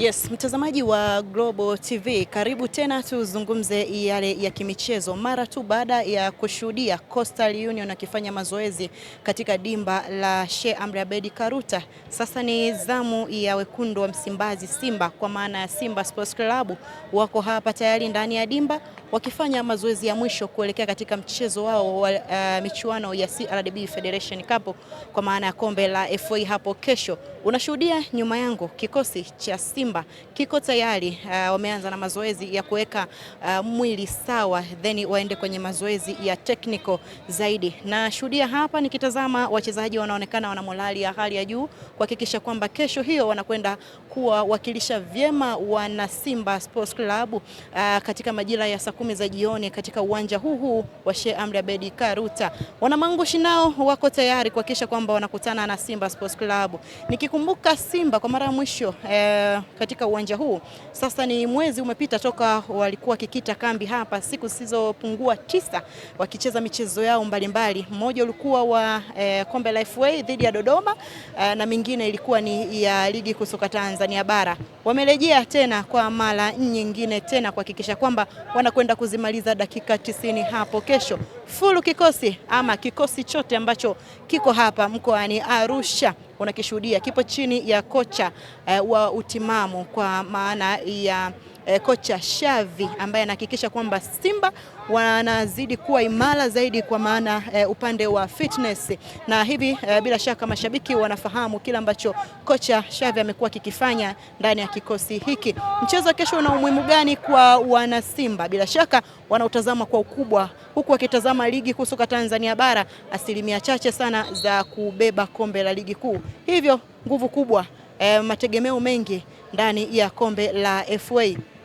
Yes, mtazamaji wa Global TV, karibu tena tuzungumze yale ya kimichezo. Mara tu baada ya kushuhudia Coastal Union akifanya mazoezi katika dimba la Sheikh Amri Abeid Karuta, sasa ni zamu ya wekundu wa Msimbazi Simba, kwa maana ya Simba Sports Club. Wako hapa tayari ndani ya dimba wakifanya mazoezi ya mwisho kuelekea katika mchezo wao wa michuano ya CRDB Federation Cup, kwa maana ya kombe la FA hapo kesho. Unashuhudia nyuma yangu kikosi cha Simba kiko tayari, wameanza na mazoezi ya kuweka mwili sawa, then waende kwenye mazoezi ya technical zaidi. Na shuhudia hapa nikitazama wachezaji wanaonekana wana morali ya hali ya juu kuhakikisha kwamba kesho hiyo wanakwenda kuwakilisha vyema wana Simba Sports Club katika majira ya saa 10 za jioni katika uwanja huu wa Sheikh Amri Abeid Karuta. Wanamangushi nao wako tayari kuhakikisha kwamba wanakutana na Simba Sports Club. Nikikumbuka Simba kwa mara ya mwisho katika uwanja huu, sasa ni mwezi umepita toka walikuwa kikita kambi hapa, siku zisizopungua 9 wakicheza michezo yao mbalimbali. Mmoja ulikuwa wa kombe la FA dhidi ya Dodoma, na mingine ilikuwa ni ya ligi kusoka Tanzania bara. Wamerejea tena kwa mara nyingine tena kuhakikisha kwamba wanakwenda kuzimaliza dakika 90 hapo kesho. Full kikosi ama kikosi chote ambacho kiko hapa mkoani Arusha unakishuhudia kipo chini ya kocha wa utimamu, kwa maana ya kocha Shavi, ambaye anahakikisha kwamba Simba wanazidi kuwa imara zaidi kwa maana upande wa fitness. Na hivi bila shaka mashabiki wanafahamu kila ambacho kocha Shavi amekuwa kikifanya ndani ya kikosi hiki. Mchezo wa kesho una umuhimu gani kwa wana Simba? Bila shaka wanautazama kwa ukubwa, huku wakitazama ligi kusoka Tanzania bara, asilimia chache sana za kubeba kombe la ligi kuu. Hivyo nguvu kubwa, mategemeo mengi ndani ya kombe la FA.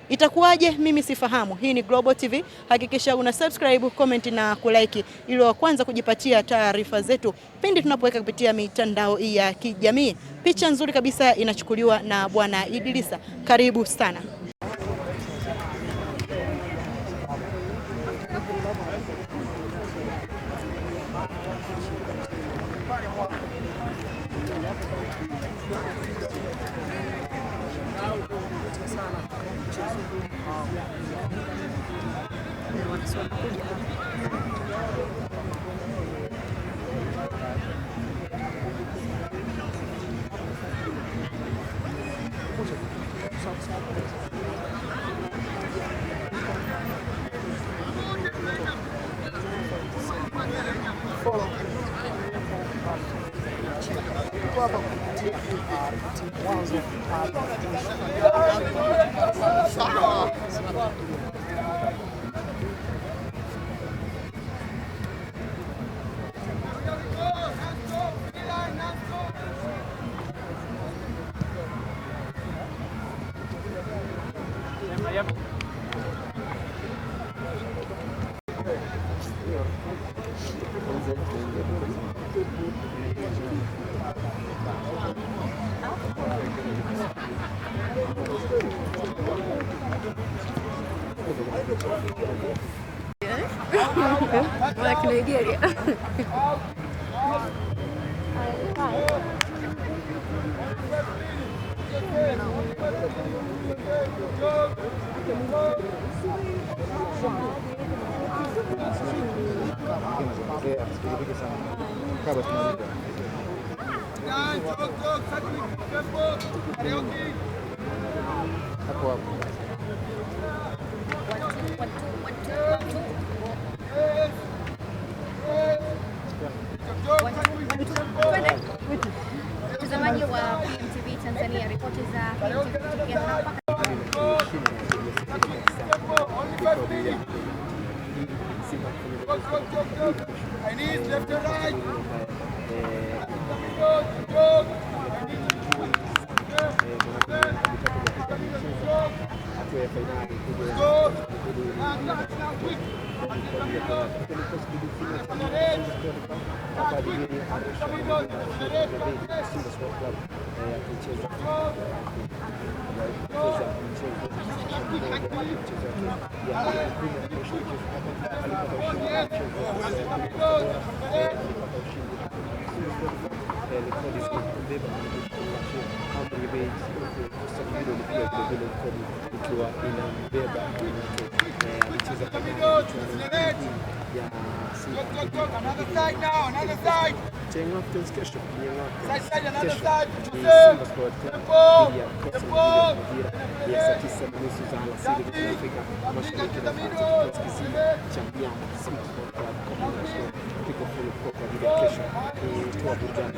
Itakuwaje? Mimi sifahamu. Hii ni Global TV. Hakikisha una subscribe, comment na kulike ili wa kwanza kujipatia taarifa zetu pindi tunapoweka kupitia mitandao ya kijamii. Picha nzuri kabisa inachukuliwa na Bwana Idrisa. Karibu sana. Like Nigeria. Mtazamaji wa PMTV Tanzania, ripoti za PMTV kutoka hapa. rekodi zimebeba Amri Bey kusafiri pia vile rekodi ikiwa inambeba alicheza kwenye ya Young Africans kesho Simba Sport Club ya ya saa 9:30 za alasiri katika Afrika Mashariki na Kati kizima cha Mnyama Simba Sport Club kiko full kwa ajili ya kesho kutoa burudani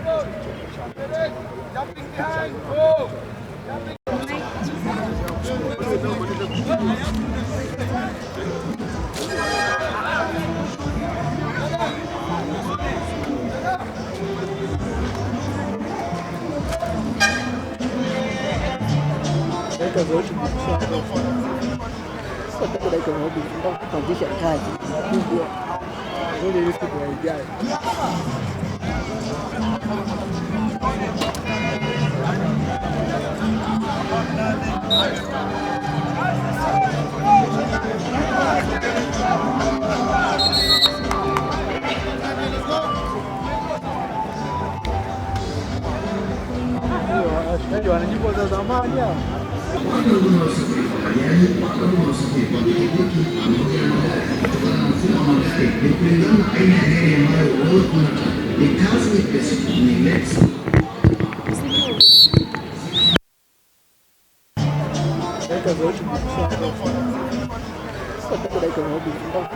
kuanzisha kazi kubwa ndio siku ijayo. Ndio wanajua za zamani hao.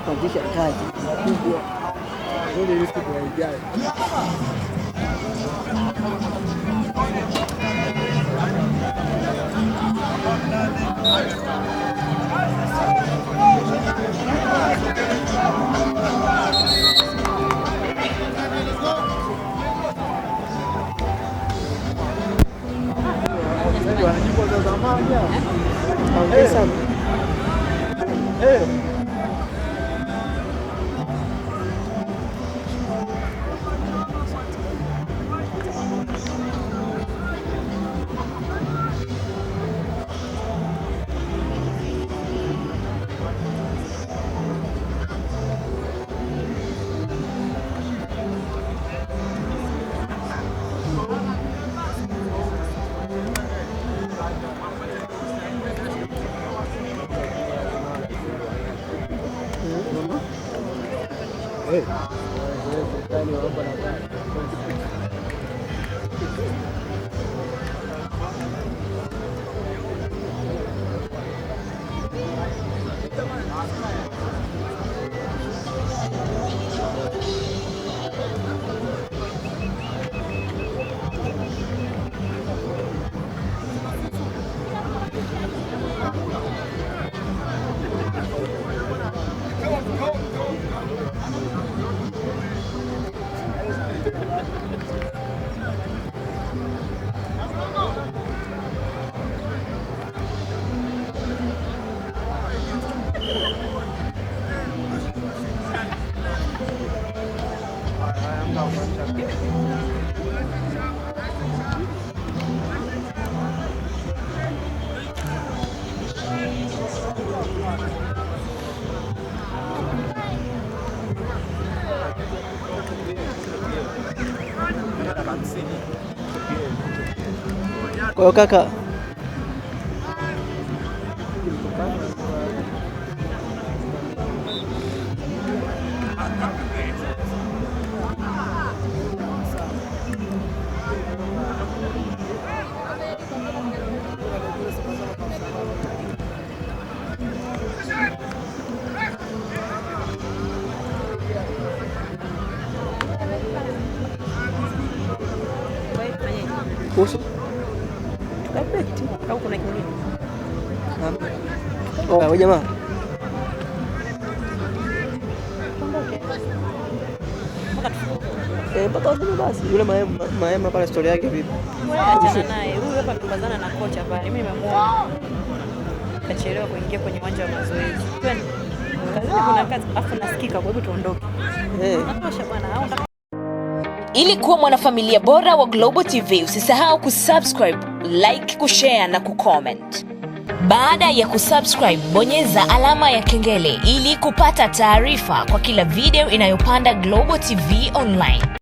Kuanzisha kazi kubwa ndio siku ijayo. Wanajua za zamani hao. Kwa hiyo kaka, kuhusu au kuna kingine? Oh, jamaa. Mpaka basi yule Maema pale story yake vipi? Achana naye. Huyu hapa tupazana na kocha pale. Mimi nimemuona. Kachelewa kuingia kwenye uwanja wa mazoezi. Twende. Kazini kuna kazi afu nasikika, kwa hivyo tuondoke. Natosha bwana. Au ili kuwa mwanafamilia bora wa Global TV, usisahau kusubscribe, like, kushare na kucomment. Baada ya kusubscribe, bonyeza alama ya kengele ili kupata taarifa kwa kila video inayopanda Global TV Online.